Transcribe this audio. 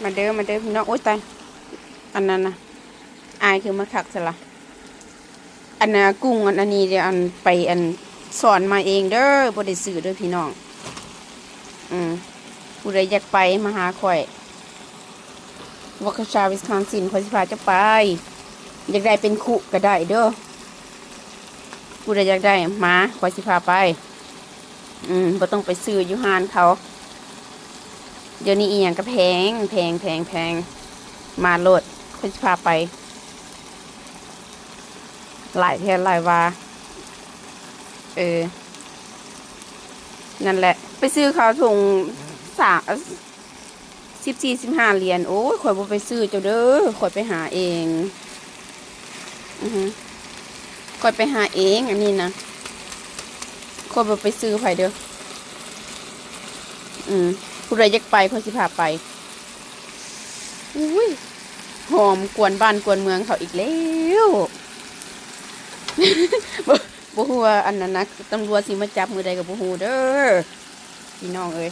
มาเด้อมาเด้อพี่น้องโอ๊ยตายอันนั้นนะอายคือมาคักซะละอันน่ะกุ้งอันนี้เดี๋ยวอันไปอันสอนมาเองเด้อบ่ได้ซื้อเด้อพี่น้องผู้ใดอยากไปมาหาข่อยวอคชาวิสคอนซินข่อยสิพาจะไปอยากได้เป็นคุก็ได้เด้อผู้ใดอยากได้มาข่อยสิพาไปบ่ต้องไปซื้ออยู่ห้านเขาเดี๋ยวนี้อีหยังก็แพงมาโลดข่อยสิพาไปหลายแทนหลายว่านั่นแหละไปซื้อข้าวถุง14-15 เหรียญโอ้ยข่อยบ่ไปซื้อเจ้าเด้อข่อยไปหาเองข่อยไปหาเองอันนี้นะข่อยบ่ไปซื้อไผเด้อผู้ใดอยากไปข่อยสิพาไปอุ้ยหอมกวนบ้านกวนเมืองเขาอีกแล้วบ่ฮู้ว่าอันนั้นนะตำรวจสิมาจับมือใดก็บ่ฮู้เด้อพี่น้องเอ้ย